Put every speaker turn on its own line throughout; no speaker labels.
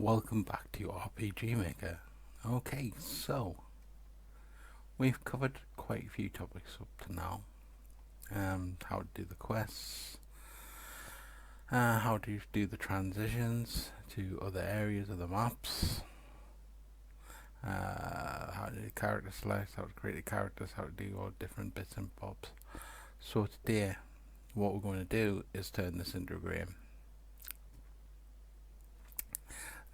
Welcome back to RPG Maker. Okay, so we've covered quite a few topics up to now. How to do the quests, how to do the transitions to other areas of the maps, how to do character select, how to create the characters, how to do all different bits and bobs. So today, what we're going to do is turn this into a game.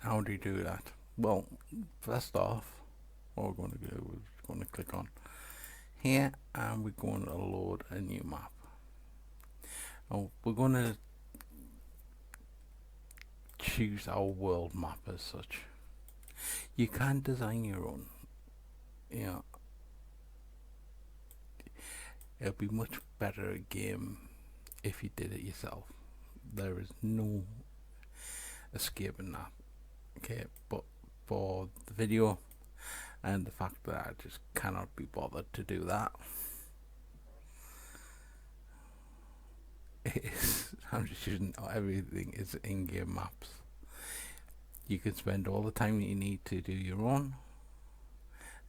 How do you do that? Well, first off, what we're going to do is we're going to click on here and we're going to load a new map. Now we're going to choose our world map as such. You can design your own. You know, it'll be much better a game if you did it yourself. There is no escaping that. Okay, but for the video and the fact that I just cannot be bothered to do that, I'm just using everything is in-game maps. You can spend all the time that you need to do your own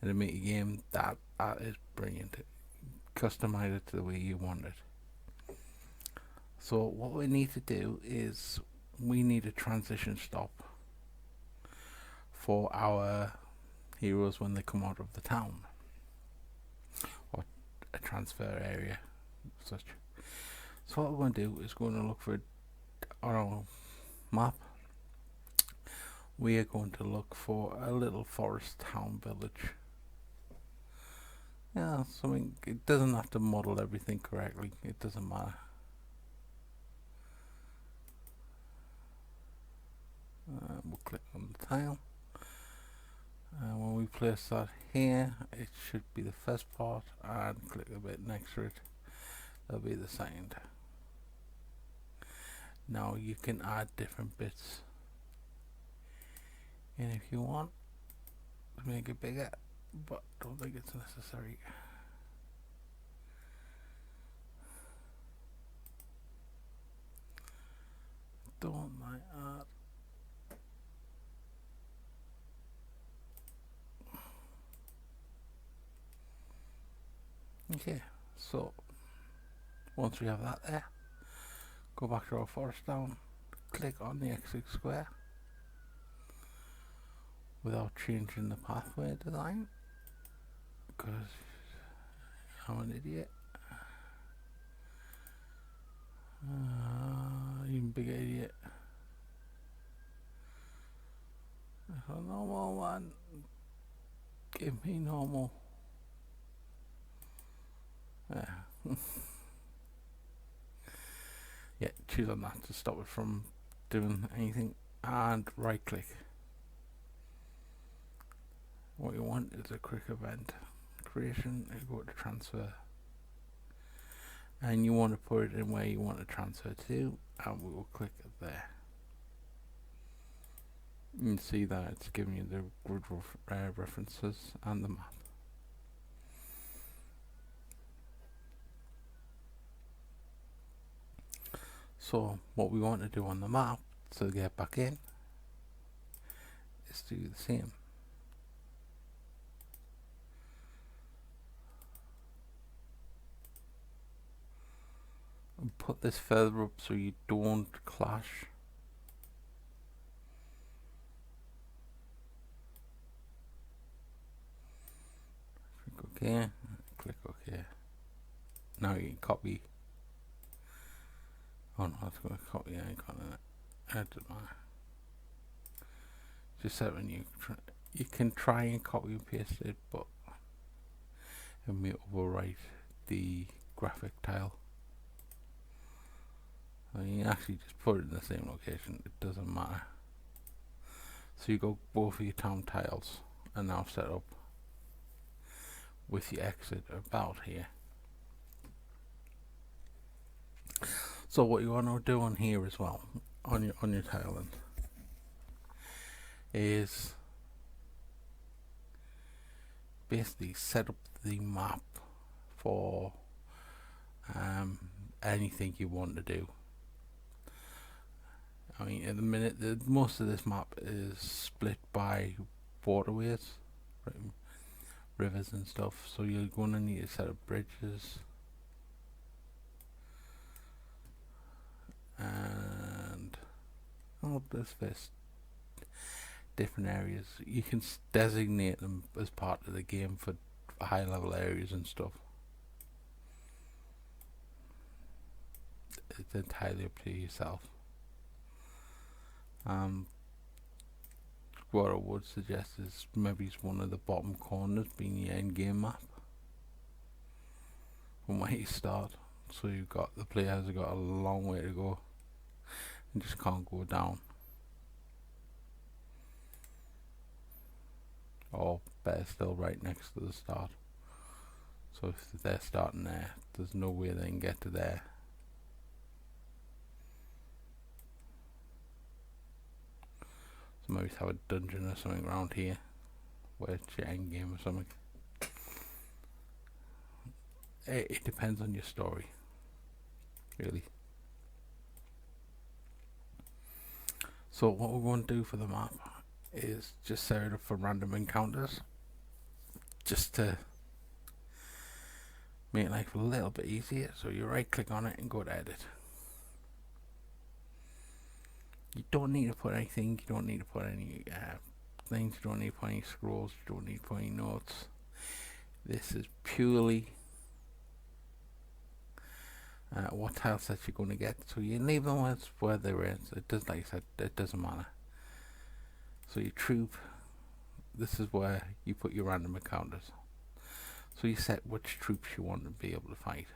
and to make a game that is brilliant. Customize it to the way you want it. So what we need to do is we need a transition stop for our heroes when they come out of the town, or a transfer area such. So what we're going to do is going to look for on our map. We are going to look for a little forest town village. Yeah, something. It doesn't have to model everything correctly. It doesn't matter. We'll click on the tile. When we place that here, it should be the first part, and click a bit next to it. That'll be the second. Now you can add different bits in if you want to make it bigger, but don't think it's necessary. Don't like that. Okay, so once we have that there, go back to our forest town, click on the X6 square without changing the pathway design, because I'm an idiot. Even bigger idiot. A normal one. Give me normal. Yeah, choose on that to stop it from doing anything, and right click. What you want is a quick event creation. You go to transfer, and you want to put it in where you want to transfer to, and we will click it there. You can see that it's giving you the grid references and the map. So what we want to do on the map to get back in is do the same. And put this further up so you don't clash. Click OK, click OK. Now you can copy. Oh no, it's going to copy the icon in it. That doesn't matter. Just that when you can try and copy and paste it, but it may overwrite the graphic tile. I mean, you can actually just put it in the same location. It doesn't matter. So you go both of your town tiles are now set up with your exit about here. So what you want to do on here as well, on your tiling, is basically set up the map for anything you want to do. I mean, at the minute, most of this map is split by waterways, rivers and stuff. So you're going to need a set of bridges, and there's different areas. You can designate them as part of the game for high level areas and stuff. It's entirely up to yourself. What I would suggest is maybe one of the bottom corners being your end game map from where you start. So you've got the players have got a long way to go and just can't go down. Or better still, right next to the start. So if they're starting there, there's no way they can get to there. So maybe have a dungeon or something around here where it's your end game or something. It depends on your story, really. So what we're going to do for the map is just set it up for random encounters, just to make life a little bit easier. So you right click on it and go to edit. You don't need to put anything, you don't need to put any things, you don't need to put any scrolls, you don't need to put any notes. This is purely what tile sets you're going to get. So you leave them where they're in. So it does, like I said, it doesn't matter. So your troop, this is where you put your random encounters. So you set which troops you want to be able to fight.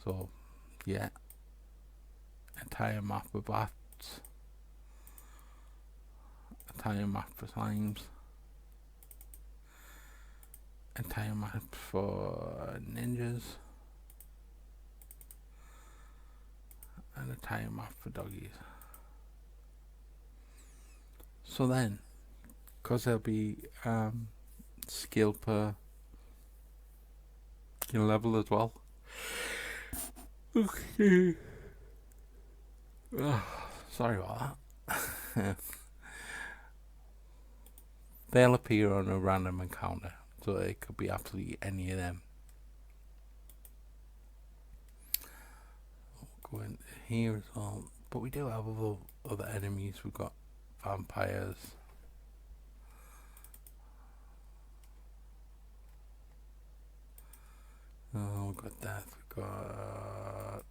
So yeah, entire map of bats, entire map for slimes, entire map for ninjas, and a entire map for doggies. So then, because there'll be skill per level as well. Okay. Sorry about that. They'll appear on a random encounter, so it could be absolutely any of them. We'll go in here as well, but we do have other enemies. We've got vampires. Oh, we've got death. We've got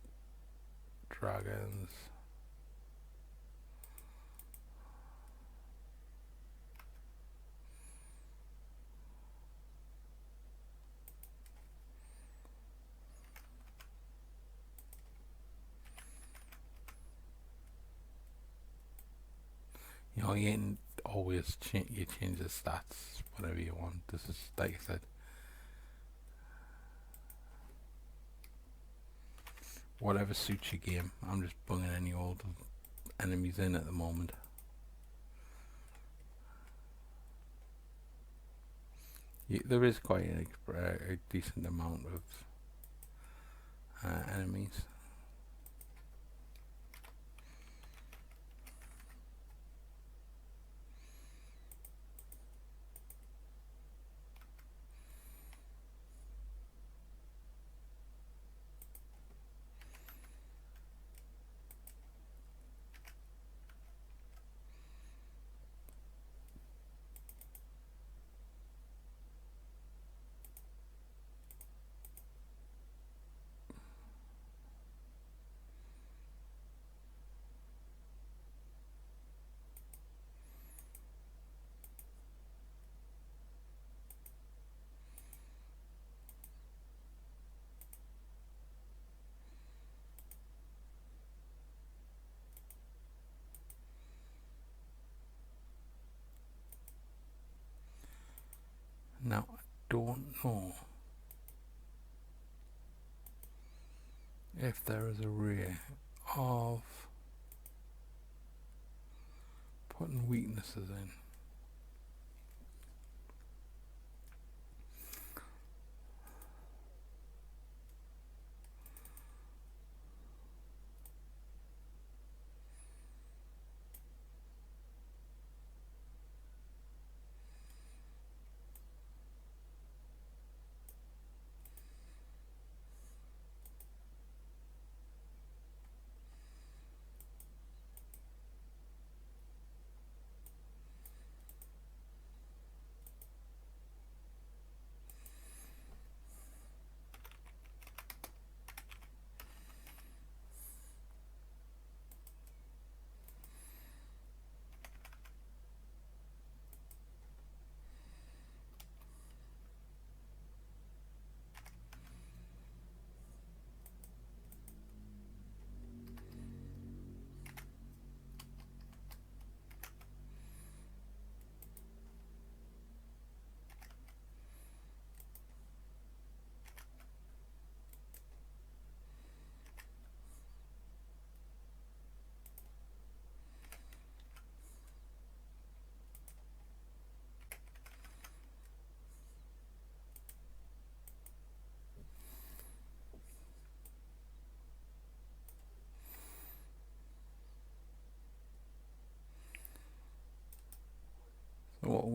dragons. You know, you ain't always you change the stats whatever you want. This is, like I said, whatever suits your game. I'm just bunging any old enemies in at the moment. There is quite a decent amount of enemies. Now, I don't know if there is a way of putting weaknesses in.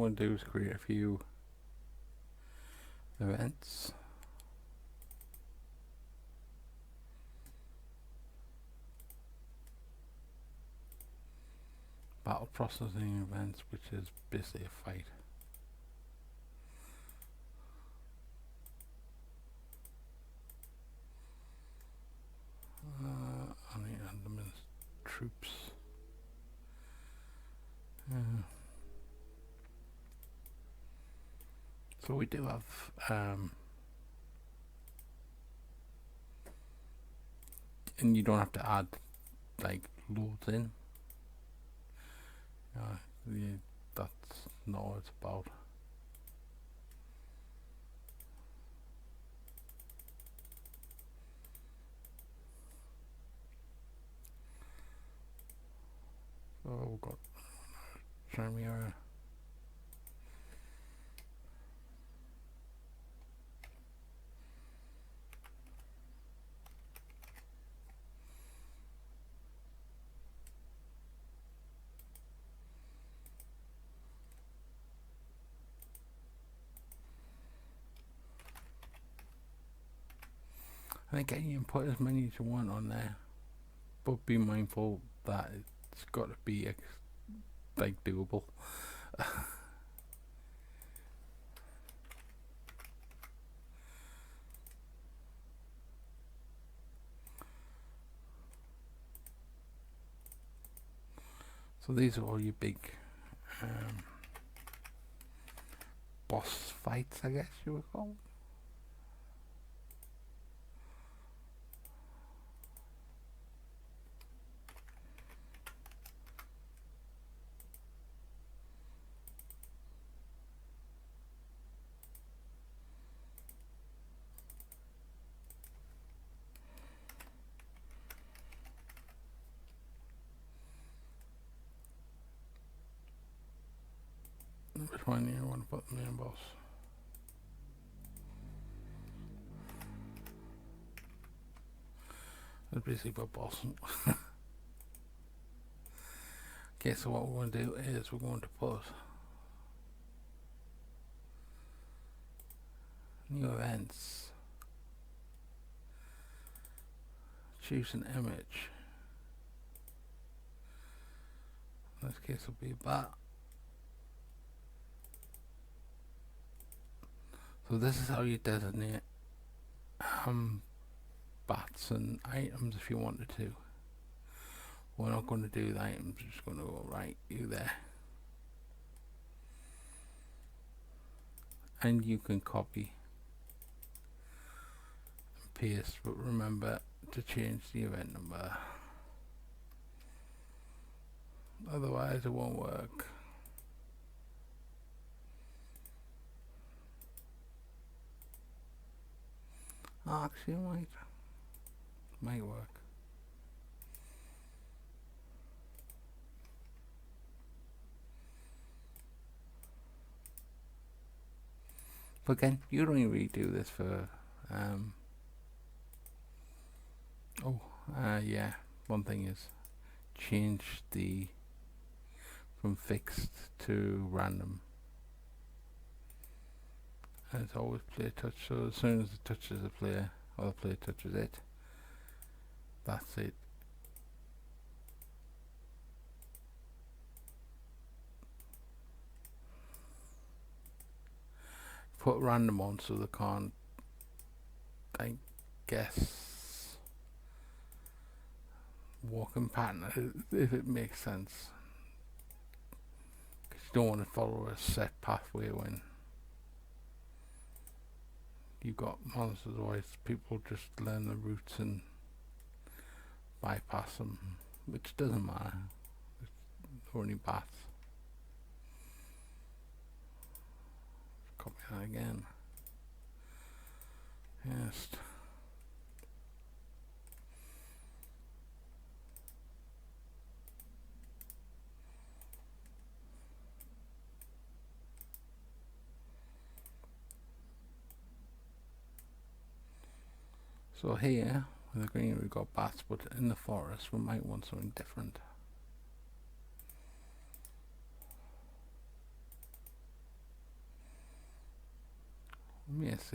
want to do is create a few events. Battle processing events, which is basically a fight. I need unlimited troops. So we do have, and you don't have to add like loads in. That's not what it's about. So we've got Tremere. I think you can put as many as you want on there, but be mindful that it's got to be like doable. So these are all your big boss fights, I guess you would call them. Which one do you want to put the main boss? Let's basically put boss. Okay, so what we're going to do is we're going to put new events. Choose an image. In this case it'll be a bat. So this is how you designate bats and items if you wanted to. We're not going to do the items, we're just going to go right, you there. And you can copy and paste, but remember to change the event number. Otherwise it won't work. Actually it might work. But again, you don't really do this for yeah, one thing is change the from fixed to random. And it's always player touch, so as soon as it touches the player, or the player touches it, that's it. Put random on so they can't, I guess, walking pattern, if it makes sense. Because you don't want to follow a set pathway when you've got monsters, otherwise people just learn the routes and bypass them, which doesn't matter. It's only bats. Copy that again. Yes. So here, with the green we've got bats, but in the forest we might want something different. Yes,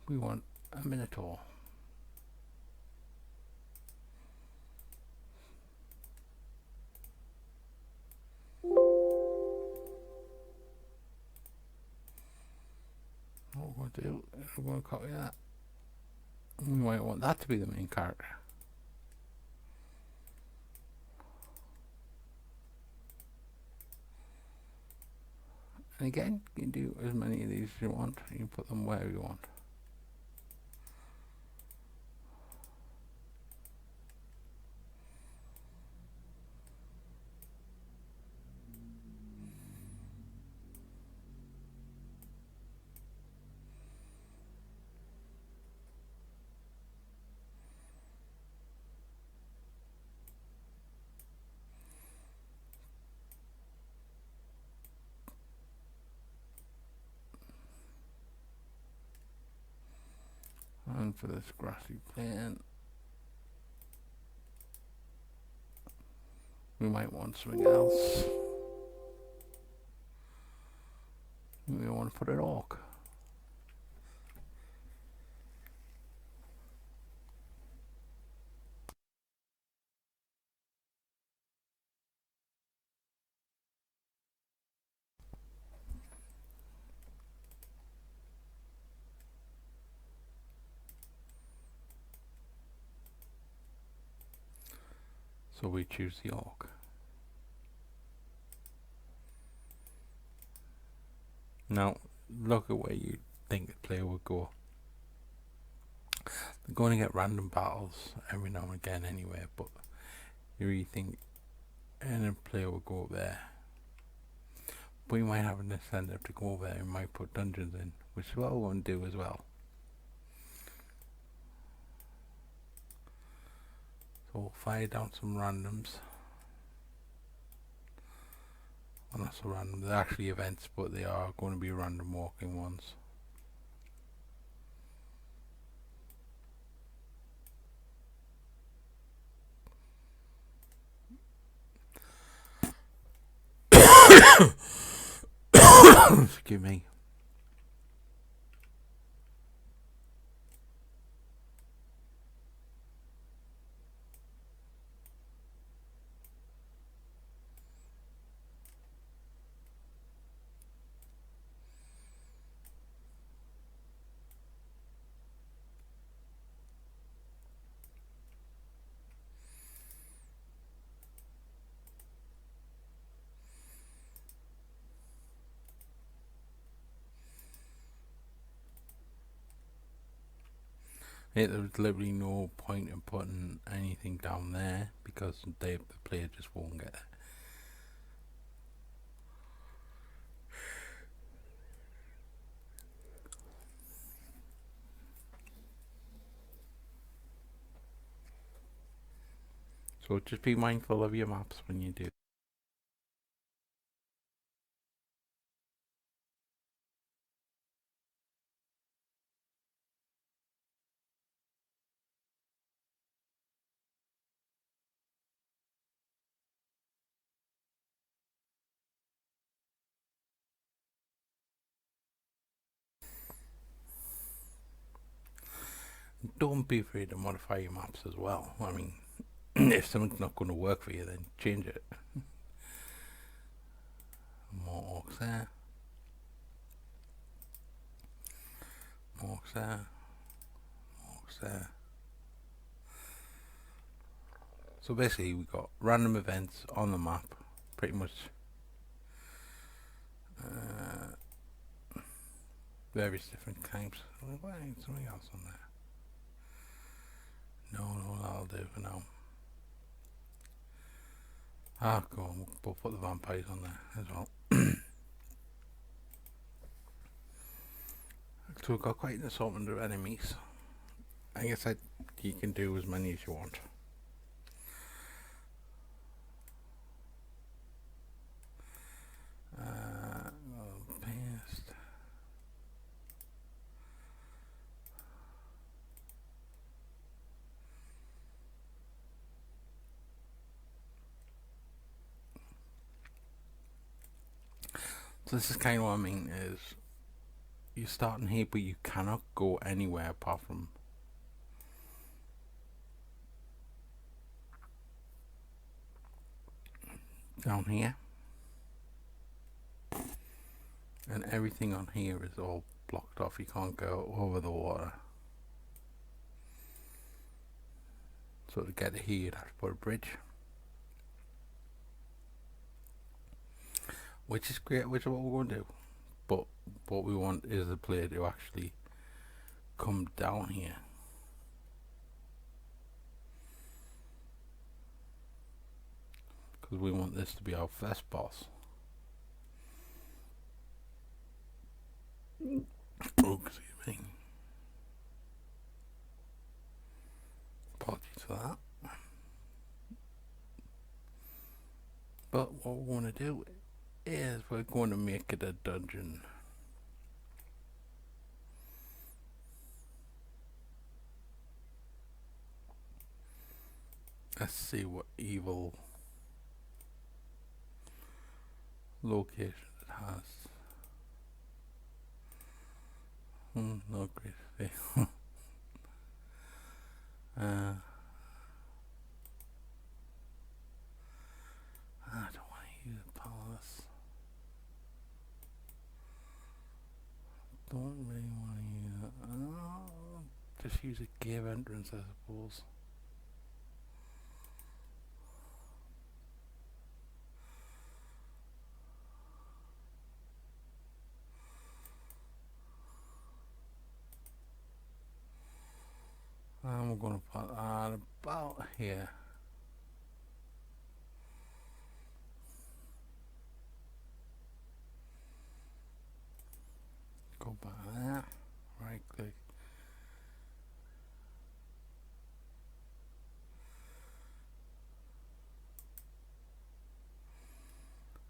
we want a Minotaur. What we're going to do is we're going to copy that. We might want that to be the main character. And again, you can do as many of these as you want. You can put them where you want. And for this grassy plain, we might want something else. We want to put an orc. So we choose the orc. Now, look at where you think the player would go. They're going to get random battles every now and again anyway, but you really think any player would go up there. But you might have an incentive to go over there. You might put dungeons in, which is what I want to do as well. So we'll fire down some randoms. Well, not so random, they're actually events, but they are going to be random walking ones. Excuse me. There was literally no point in putting anything down there because the player just won't get it. So just be mindful of your maps when you do. Don't be afraid to modify your maps as well. I mean, if something's not going to work for you, then change it. More orcs there. More orcs there. More orcs there. So basically we got random events on the map, pretty much various different types. Why ain't something else on there? No, that'll do for now. Go on, we'll put the vampires on there as well. So we've got quite an assortment of enemies. I guess you can do as many as you want. Paste. this is kind of what I mean, is you're starting here, but you cannot go anywhere apart from down here. And everything on here is all blocked off. You can't go over the water. So to get here, you'd have to put a bridge. Which is great, which is what we're going to do. But what we want is the player to actually come down here. Because we want this to be our first boss. Oh, excuse me. Apologies for that. But what we want to do is we're going to make it a dungeon. Let's see what evil location it has. No great thing. I don't want to use a palace. Don't really want to use it. Just use a cave entrance, I suppose. And we're going to put that about here. Go back there, right click.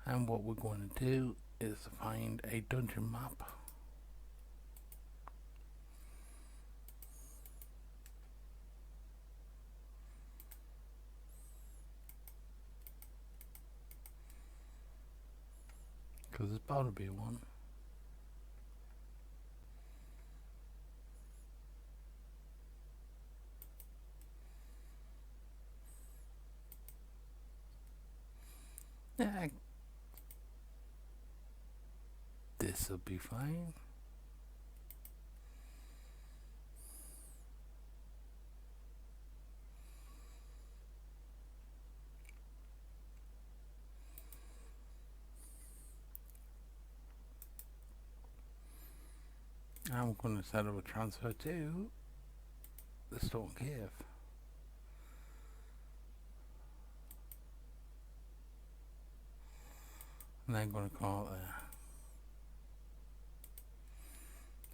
And what we're going to do is find a dungeon map. Because there's bound to be one. Yeah, this'll be fine. I'm going to set up a transfer to the stone cave. And I'm going to call it there.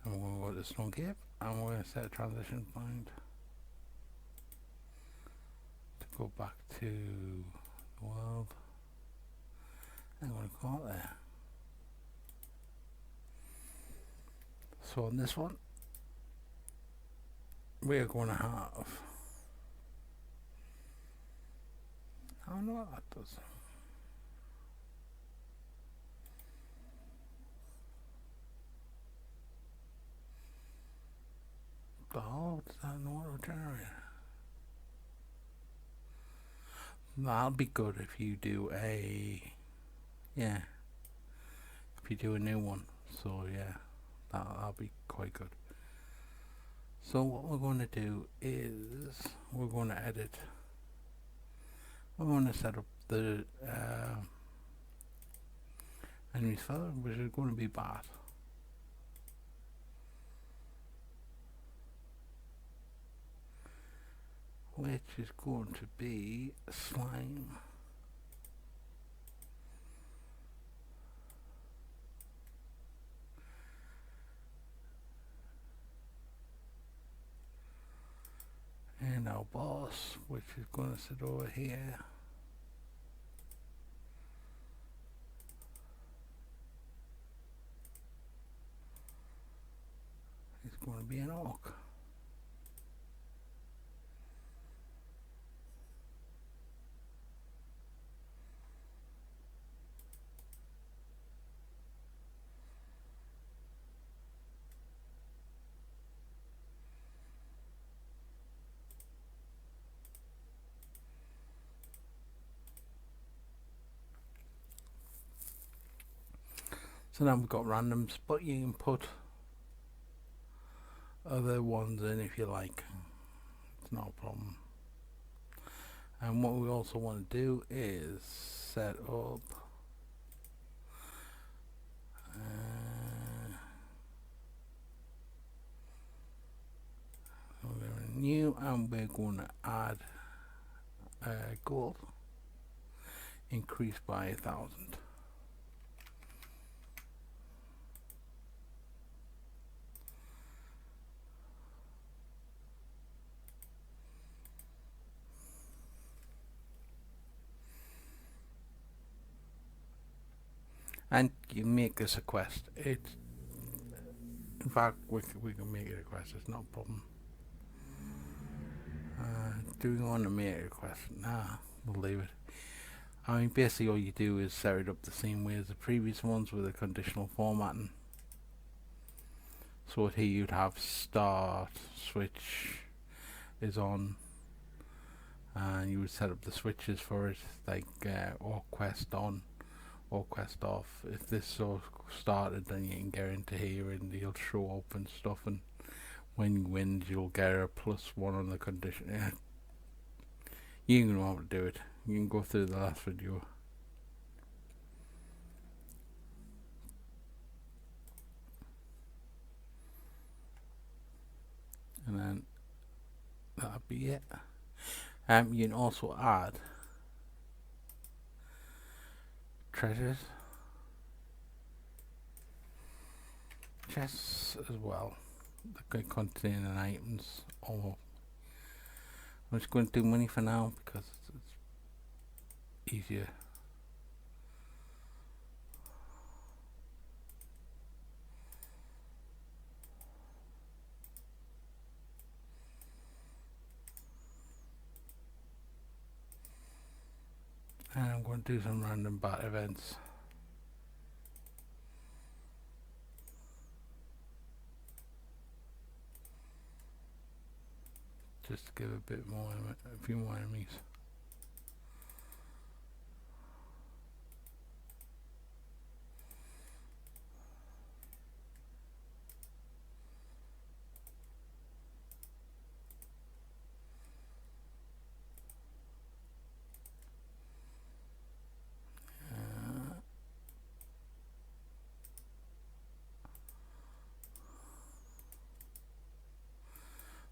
I'm going to go to the stone cave and we're going to set a transition point to go back to the world. I'm going to call it there. So on this one, we're going to have, I don't know what that does. Oh, does that an auto generator? That'll be good if you do a, yeah, if you do a new one. So yeah, that'll be quite good. So what we're going to do is we're going to edit. We're going to set up the enemies fella, which is going to be bad. Which is going to be slime. And our boss, which is going to sit over here. It's going to be an orc. So now we've got randoms, but you can put other ones in if you like. It's not a problem. And what we also want to do is set up we're going to new, and we're going to add gold increased by 1,000. And you make this a quest. It's, in fact, we can make it a quest. It's not a problem. Do we want to make it a quest? Nah, we'll leave it. I mean, basically all you do is set it up the same way as the previous ones with a conditional formatting. So here you'd have start, switch is on, and you would set up the switches for it, like or quest on, or quest off. If this sort started, then you can get into here and you'll show up and stuff, and when you win you'll get a +1 on the condition. Yeah. You can know how to do it. You can go through the last video. And then that'll be it. You can also add treasures, chests as well, that can contain items. Or I'm just going to do money for now because it's easier. And I'm going to do some random bat events. Just to give a bit more, a few more enemies.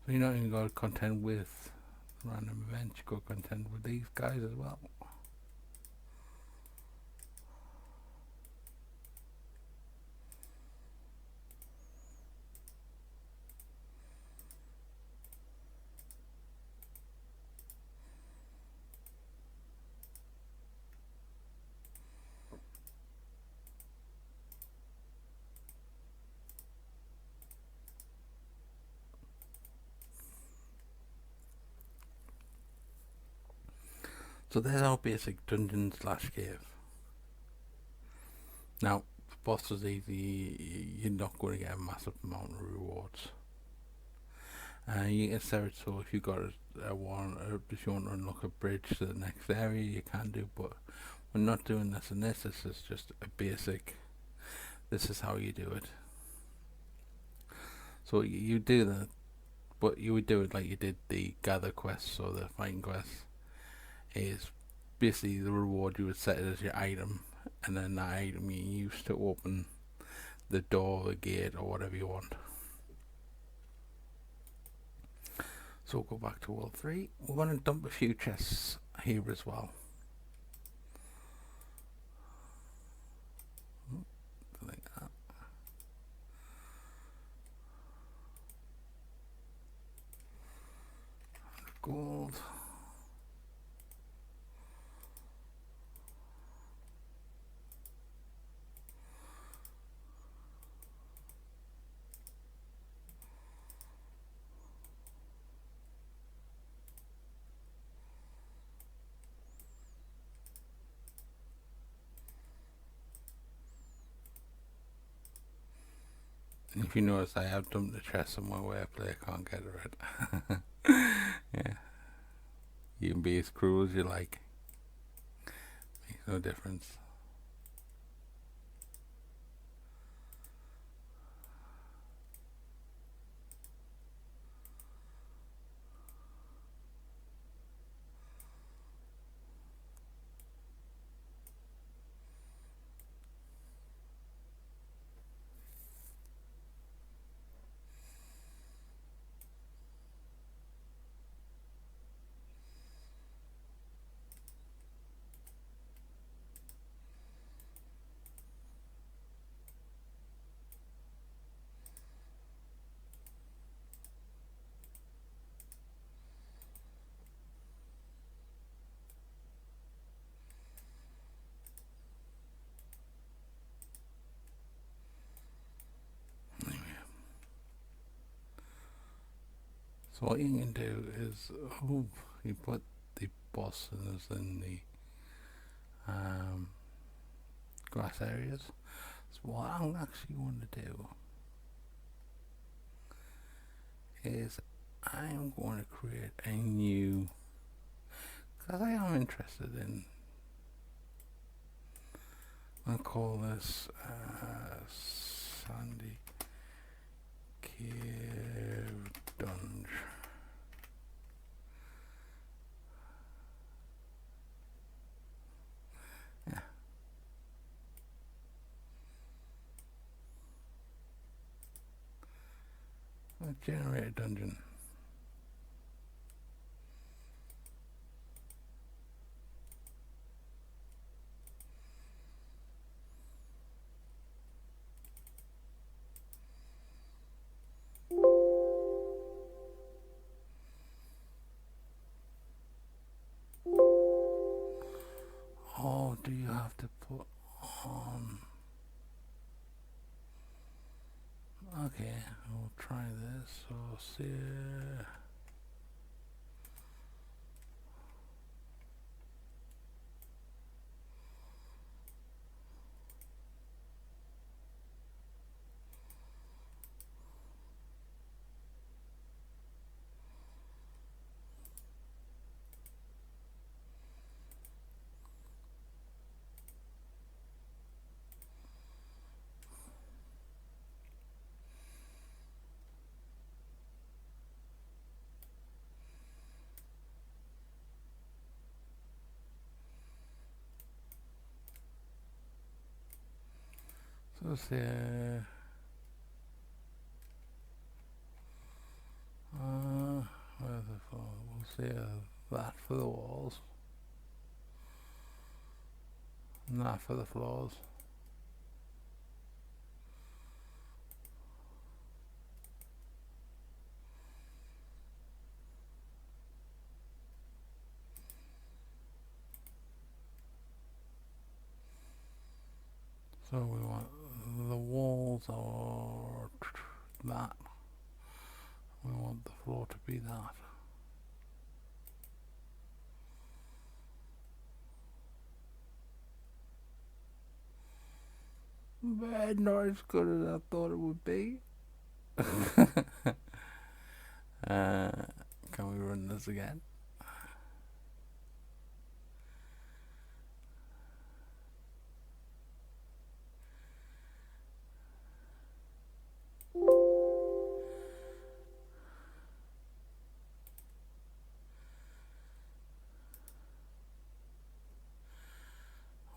So you're not even going to contend with random events, you go contend with these guys as well. So there's our basic dungeon / cave. Now, the boss is easy, you're not going to get a massive amount of rewards. You can set it so if you got if you want to unlock a bridge to the next area, you can do, but we're not doing this in this. This is just a basic, this is how you do it. So you do that, but you would do it like you did the gather quests or the fighting quests. Is basically the reward you would set it as your item, and then that item you use to open the door, the gate, or whatever you want. So we'll go back to World 3. We're going to dump a few chests here as well. Like that. Gold. If you notice, I have dumped the chest somewhere where a player can't get it. Yeah. You can be as cruel as you like. Makes no difference. So what you can do is, you put the bosses in the um, grass areas. So what I'm actually going to do is I'm going to create a new, because I am interested in, I'll call this Sandy Cave Dunge. Yeah, let's generate a dungeon. Oh, do you have to put on? Okay, I'll try this. So see. So say, where's the floor? We'll say that for the walls, and that for the floors. So we want the walls are that. We want the floor to be that. But not as good as I thought it would be. uh, can we run this again?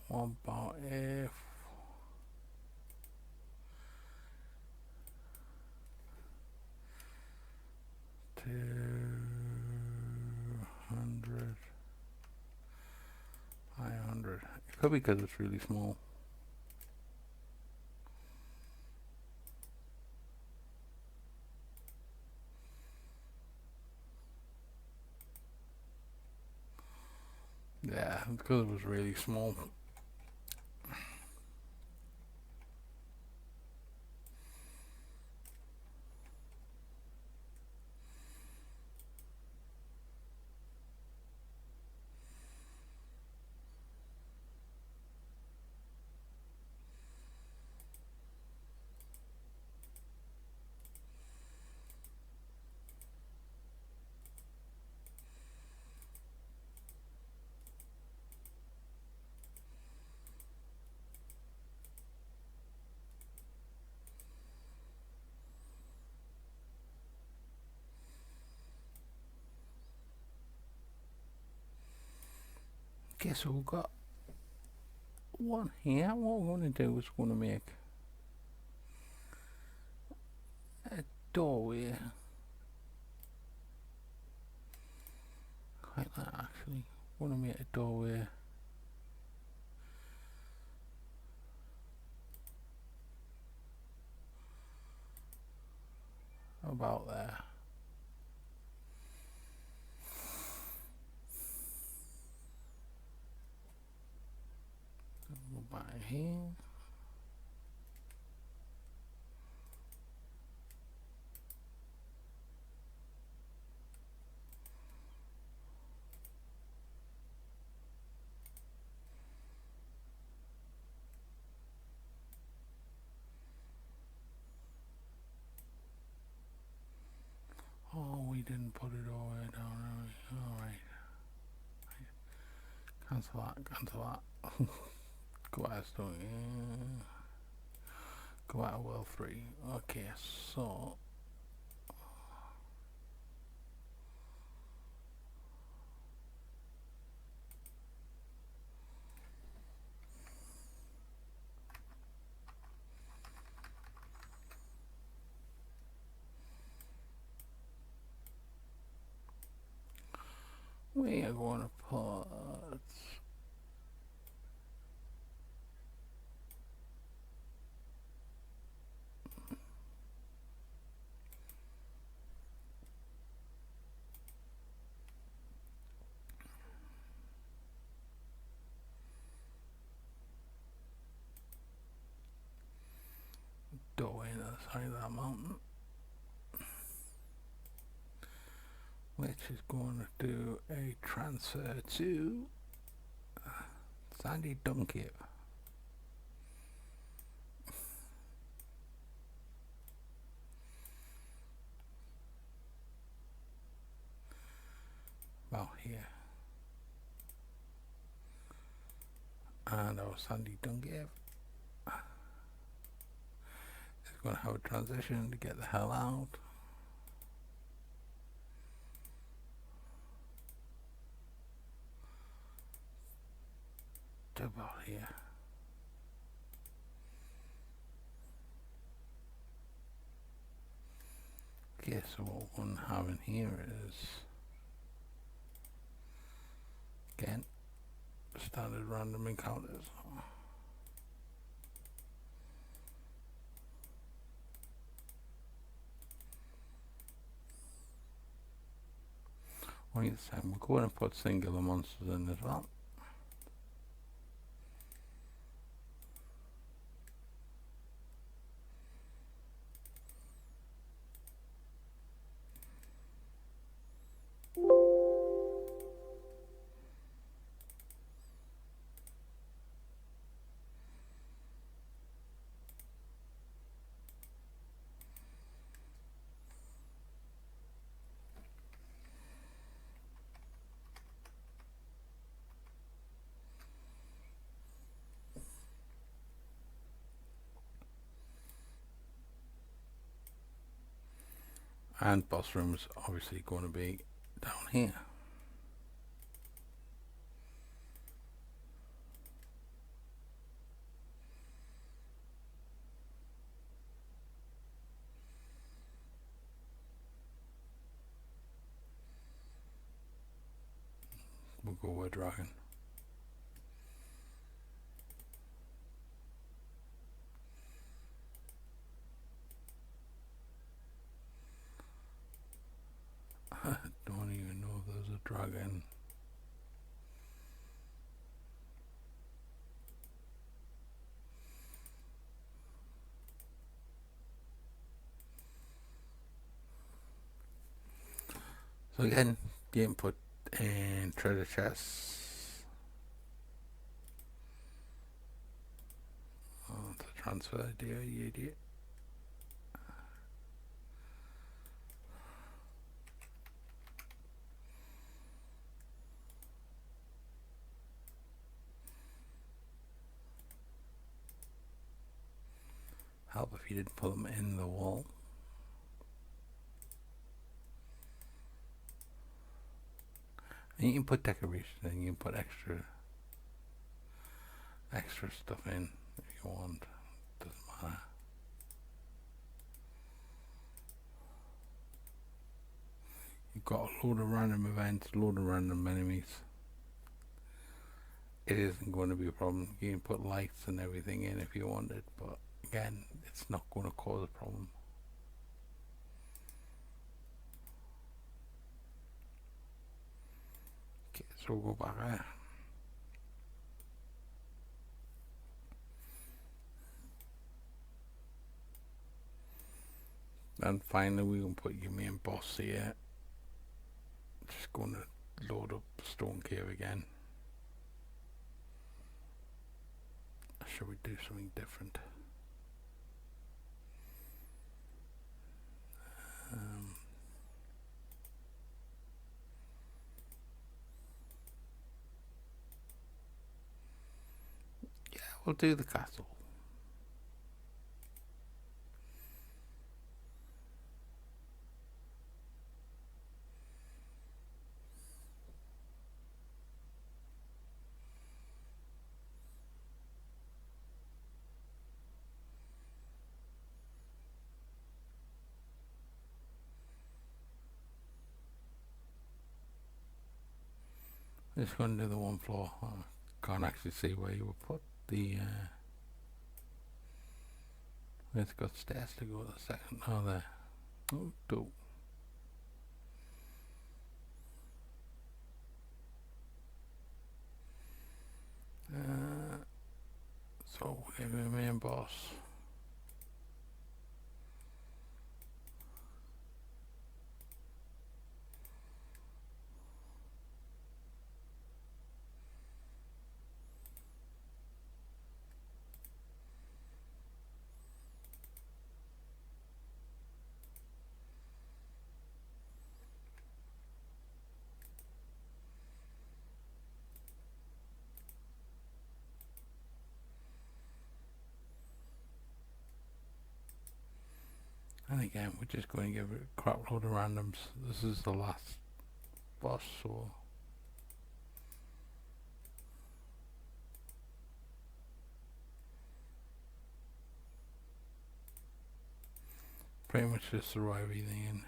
What about if 200, 500? It could be because it's really small. Yeah, because it was really small. Okay, so we've got one here. What we're going to do is we're going to make a doorway. Like that, actually. We're going to make a doorway about there. Go back here. we didn't put it all the way down. Alright. Cancel that. Go out of store. Go out of world 3. Okay, so we are going to put doorway on the side of that mountain, which is going to do a transfer to Sandy Dung Cave. About here. And our Sandy Dung Cave is going to have a transition to get the hell out. To about here. Okay, so what we're going to have in here is, again, standard random encounters. Only this time we're going to put singular monsters in as well. And boss room's obviously going to be down here. We'll go with dragon. I don't even know if there's a dragon. So again, the input and treasure chests. Oh, the transfer deal, you idiot. Help if you didn't put them in the wall. And you can put decorations and you can put extra stuff in if you want. Doesn't matter. You've got a load of random events, a load of random enemies. It isn't going to be a problem. You can put lights and everything in if you wanted, but again, it's not going to cause a problem. Okay, so we'll go back there. And finally we can put your main boss here. Just going to load up Stone Cave again. Shall we do something different? we'll do the castle. Just going to do the one floor. I can't actually see where you would put the. It's got stairs to go to the second. Oh, there. Oh, do. So we'll give him a main boss. And again, we're just going to give it a crap load of randoms. This is the last boss, so pretty much just throw everything in.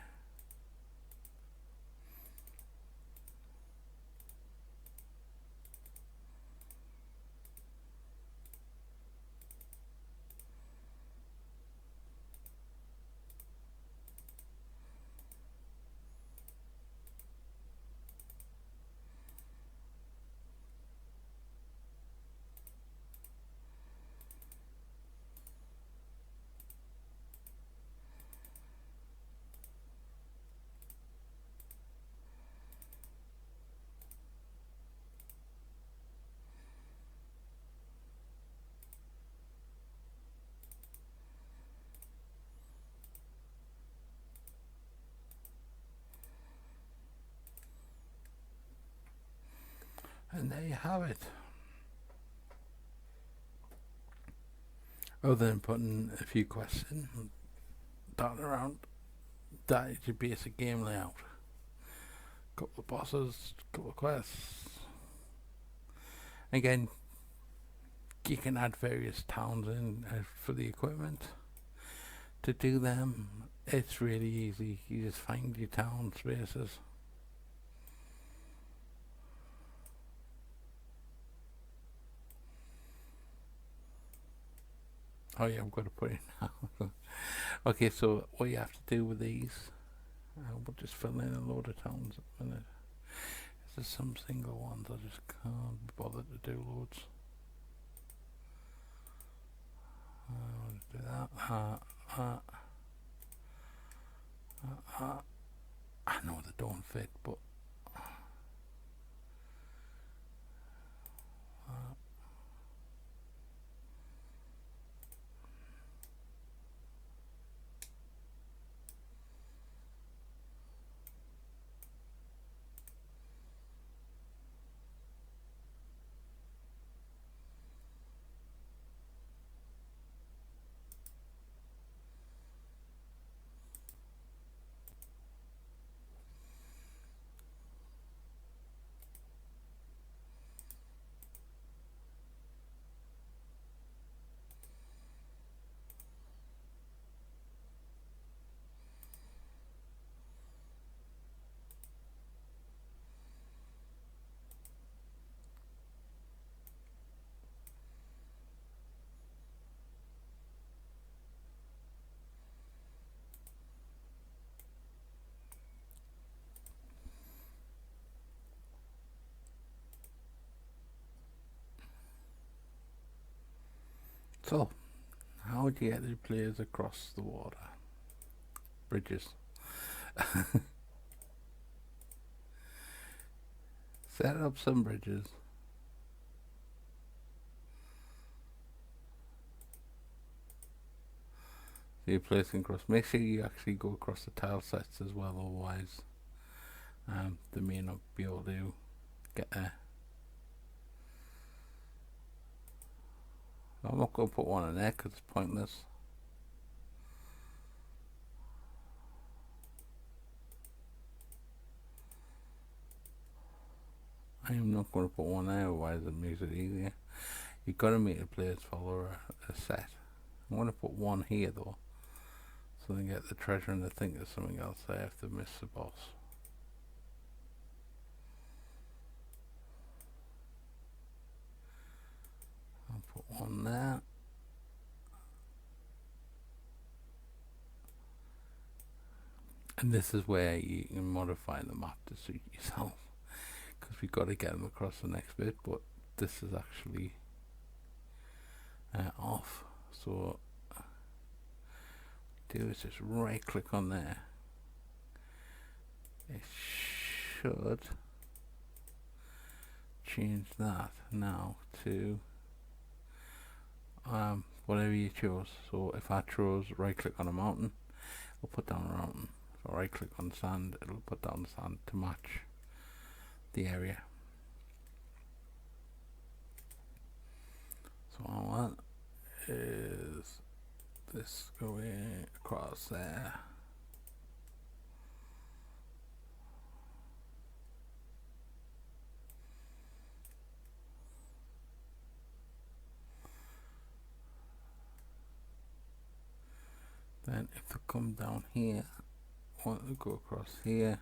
And there you have it. Other than putting a few quests in, darting around, that is your basic game layout. Couple of bosses, couple of quests. Again, you can add various towns in for the equipment. To do them, it's really easy. You just find your town spaces. Oh yeah, I've got to put it now. Okay, so what you have to do with these, we'll just fill in a load of towns at the minute. There's some single ones I just can't be bothered to do loads. I'll do that. I know they don't fit, but so how would you get the players across the water? Bridges. Set up some bridges. So you're placing across. Make sure you actually go across the tile sets as well, otherwise they may not be able to get there. I'm not going to put one in there because it's pointless. I am not going to put one there, otherwise it makes it easier. You've got to make the players follow a set. I'm going to put one here though, so they get the treasure and they think there's something else there if they miss the boss. I'll put one there. And this is where you can modify the map to suit yourself, because we've got to get them across the next bit, but this is actually off. So do is just right click on there. It should change that now to whatever you chose. So if I chose right click on a mountain, it'll put down a mountain. So right click on sand, it'll put down sand to match the area. So all I want is this going across there. Then if they come down here, I want to go across here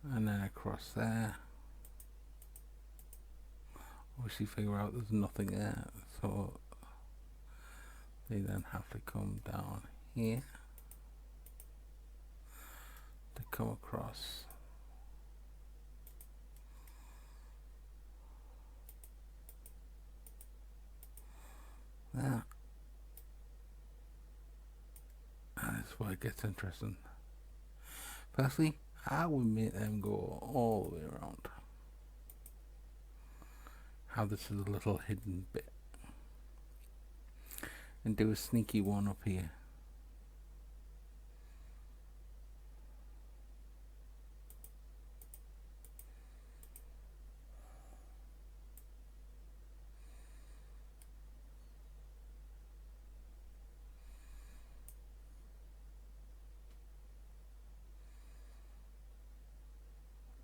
and then across there. Obviously figure out there's nothing there, so they then have to come down here to come across. There. And that's why it gets interesting. Firstly, I would make them go all the way around. How this is a little hidden bit. And do a sneaky one up here.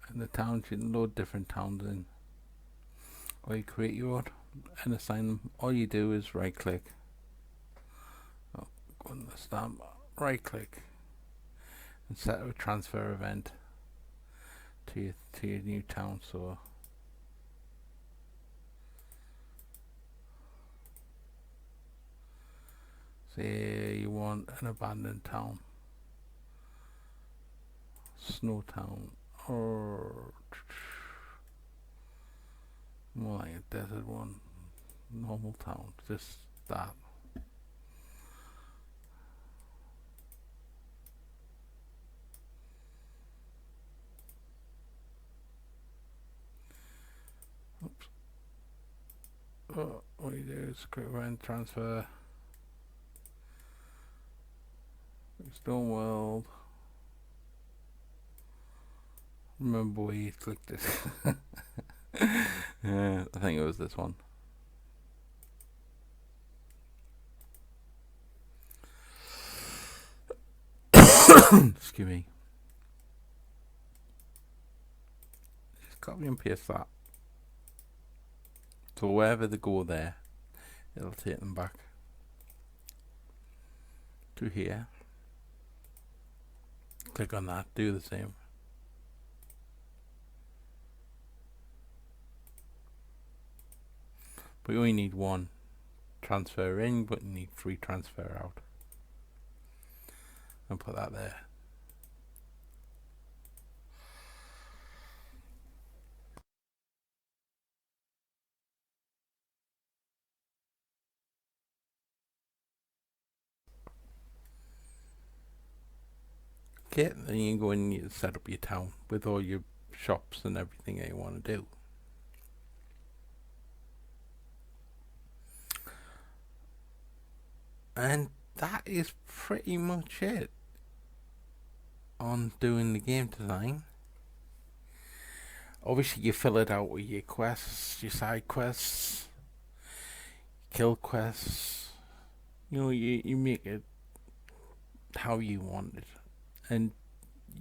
And the towns, you can load different towns in. Or you create your own and assign them. All you do is right click. Oh, go on the stamp. Right click. And set a transfer event to your new town. So say you want an abandoned town, snow town, or more like a desert one, normal town, just that. Oops. Oh, what you do is quick event transfer. Stone World. Remember where you clicked it. Yeah, I think it was this one. Excuse me. Just copy and paste that. So wherever they go there, it'll take them back to here. Click on that, do the same. But you only need one transfer in, but you need 3 transfer out. And put that there. Okay, then you can go in and set up your town with all your shops and everything that you want to do. And that is pretty much it on doing the game design. Obviously you fill it out with your quests, your side quests, kill quests. You make it how you want it, and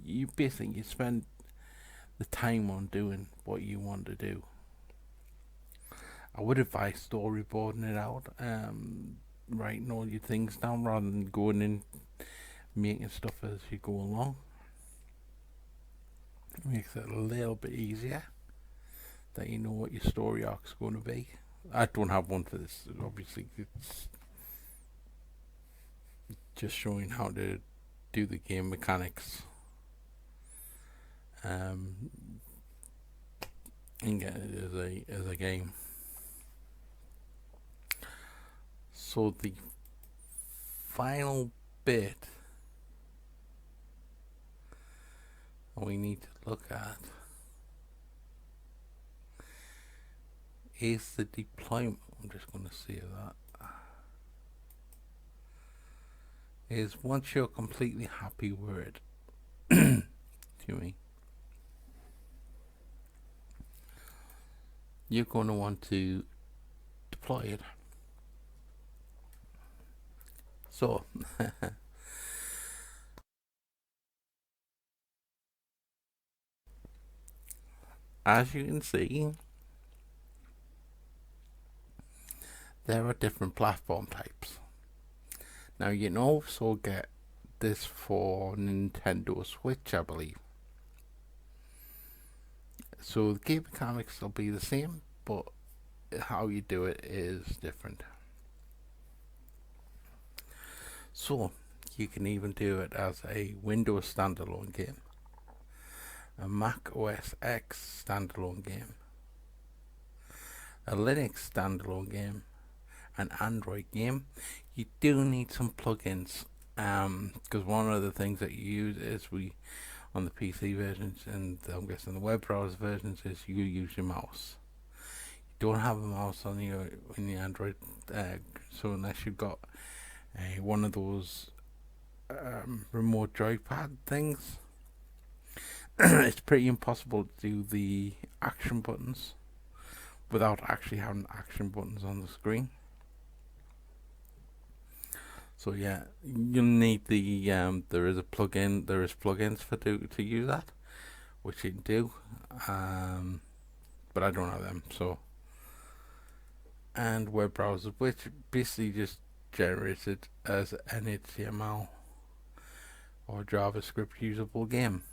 you spend the time on doing what you want to do. I would advise storyboarding it out, writing all your things down rather than going in making stuff as you go along. It makes it a little bit easier that you know what your story arc's going to be. I don't have one for this, obviously. It's just showing how to do the game mechanics, and get it as a game. So the final bit we need to look at is the deployment. I'm just going to save that. Is once you're completely happy with it, to me, you're going to want to deploy it. So, as you can see, there are different platform types. Now, you can also get this for Nintendo Switch, I believe. So the game mechanics will be the same, but how you do it is different. So you can even do it as a Windows standalone game, a Mac OS X standalone game, a Linux standalone game, an Android game. You do need some plugins, because one of the things that you use is on the PC versions, and I'm guessing the web browser versions, is you use your mouse. You don't have a mouse on your Android, so unless you've got one of those remote joypad things, it's pretty impossible to do the action buttons without actually having action buttons on the screen. So yeah, you'll need the there is plugins to use that, which you can do, but I don't have them. So, and web browsers, which basically just generates it as an HTML or JavaScript usable game.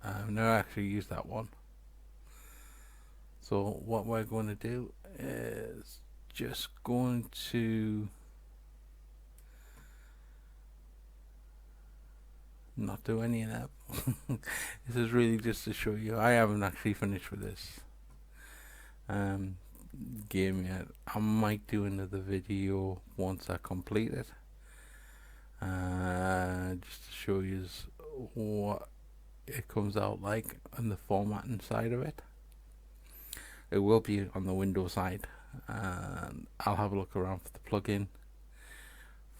I've never actually used that one. So what we're going to do is just going to not do any of that. This is really just to show you. I haven't actually finished with this game yet. I might do another video once I complete it, just to show you what it comes out like and the formatting side of it. It will be on the Windows side, and I'll have a look around for the plugin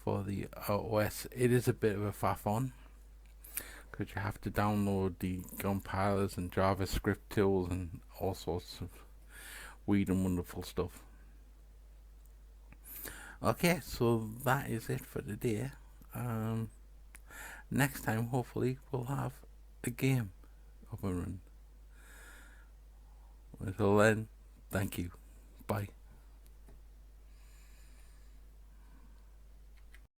for the OS. It is a bit of a faff on, because you have to download the compilers and JavaScript tools and all sorts of weird and wonderful stuff. Okay, so that is it for today. Next time, hopefully, we'll have a game up and running. Until then, thank you. Bye.